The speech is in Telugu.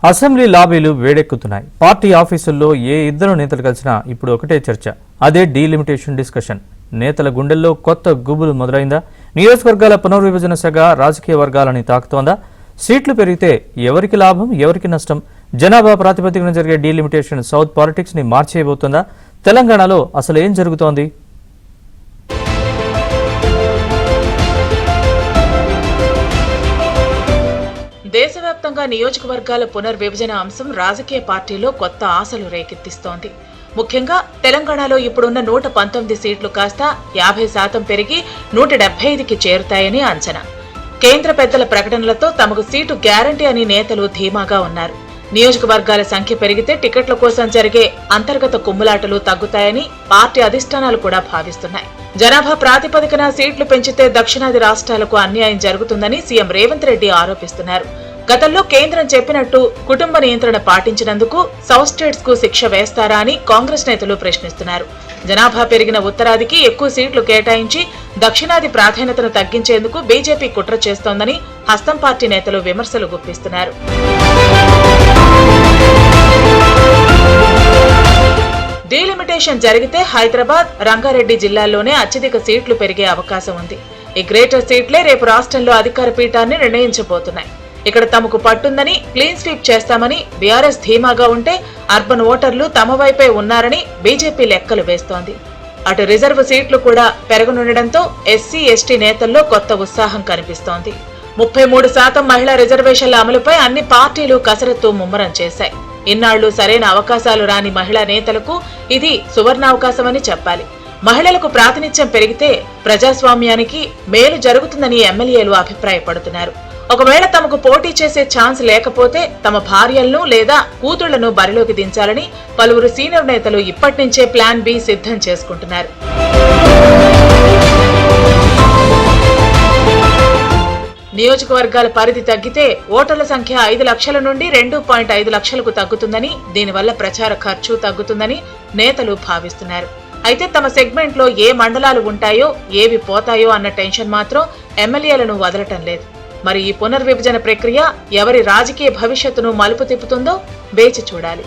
అసెంబ్లీ లాబీలు వేడెక్కుతున్నాయి. పార్టీ ఆఫీసుల్లో ఏ ఇద్దరు నేతలు కలిసినా ఇప్పుడు ఒకటే చర్చ, అదే డీలిమిటేషన్ డిస్కషన్. నేతల గుండెల్లో కొత్త గుబులు మొదలైందా? నియోజకవర్గాల పునర్విభజన సగ రాజకీయ వర్గాలని తాకుతోందా? సీట్లు పెరిగితే ఎవరికి లాభం, ఎవరికి నష్టం? జనాభా ప్రాతిపదికన జరిగే డీలిమిటేషన్ సౌత్ పాలిటిక్స్ ని మార్చేయబోతోందా? తెలంగాణలో అసలు ఏం జరుగుతోంది? దేశవ్యాప్తంగా నియోజకవర్గాల పునర్విభజన అంశం రాజకీయ పార్టీలో కొత్త ఆశలు రేకెత్తిస్తోంది. ముఖ్యంగా తెలంగాణలో ఇప్పుడున్న 119 సీట్లు కాస్త 50% పెరిగి 175కి చేరుతాయని అంచనా. కేంద్ర పెద్దల ప్రకటనలతో తమకు సీటు గ్యారంటీ అని నేతలు ధీమాగా ఉన్నారు. నియోజకవర్గాల సంఖ్య పెరిగితే టికెట్ల కోసం జరిగే అంతర్గత కుమ్ములాటలు తగ్గుతాయని పార్టీ అధిష్టానాలు కూడా భావిస్తున్నాయి. జనాభా ప్రాతిపదికన సీట్లు పెంచితే దక్షిణాది రాష్ట్రాలకు అన్యాయం జరుగుతుందని సీఎం రేవంత్ రెడ్డి ఆరోపిస్తున్నారు. గతంలో కేంద్రం చెప్పినట్టు కుటుంబ నియంత్రణ పాటించినందుకు సౌత్ స్టేట్స్ కు శిక్ష వేస్తారా అని కాంగ్రెస్ నేతలు ప్రశ్నిస్తున్నారు. జనాభా పెరిగిన ఉత్తరాదికి ఎక్కువ సీట్లు కేటాయించి దక్షిణాది ప్రాధాన్యతను తగ్గించేందుకు బీజేపీ కుట్ర చేస్తోందని హస్తం పార్టీ నేతలు విమర్శలు గుప్పిస్తున్నారు. డీలిమిటేషన్ జరిగితే హైదరాబాద్, రంగారెడ్డి జిల్లాల్లోనే అత్యధిక సీట్లు పెరిగే అవకాశం ఉంది. ఈ గ్రేటర్ సీట్లే రేపు రాష్ట్రంలో అధికార పీఠాన్ని నిర్ణయించబోతున్నాయి. ఇక్కడ తమకు పట్టుందని, క్లీన్ స్వీప్ చేస్తామని బీఆర్ఎస్ ధీమాగా ఉంటే అర్బన్ ఓటర్లు తమ వైపే ఉన్నారని బీజేపీ లెక్కలు వేస్తోంది. అటు రిజర్వ్ సీట్లు కూడా పెరగనుండటంతో ఎస్సీ, ఎస్టీ నేతల్లో కొత్త ఉత్సాహం కనిపిస్తోంది. 33% మహిళా రిజర్వేషన్ల అమలుపై అన్ని పార్టీలు కసరత్తు ముమ్మరం చేశాయి. ఇన్నాళ్లు సరైన అవకాశాలు రాని మహిళా నేతలకు ఇది సువర్ణావకాశమని చెప్పాలి. మహిళలకు ప్రాతినిధ్యం పెరిగితే ప్రజాస్వామ్యానికి మేలు జరుగుతుందని ఎమ్మెల్యేలు అభిప్రాయపడుతున్నారు. ఒకవేళ తమకు పోటీ చేసే ఛాన్స్ లేకపోతే తమ భార్యలను లేదా కూతుళ్లను బరిలోకి దించాలని పలువురు సీనియర్ నేతలు ఇప్పటి నుంచే ప్లాన్ బి సిద్ధం చేసుకుంటున్నారు. నియోజకవర్గాల పరిధి తగ్గితే ఓటర్ల సంఖ్య 5 లక్షల నుండి 2.5 లక్షలకు తగ్గుతుందని, దీనివల్ల ప్రచార ఖర్చు తగ్గుతుందని నేతలు భావిస్తున్నారు. అయితే తమ సెగ్మెంట్ లో ఏ మండలాలు ఉంటాయో, ఏవి పోతాయో అన్న టెన్షన్ మాత్రం ఎమ్మెల్యేలను వదలటం లేదు. మరి ఈ పునర్విభజన ప్రక్రియ ఎవరి రాజకీయ భవిష్యత్తును మలుపు తిప్పుతుందో వేచి చూడాలి.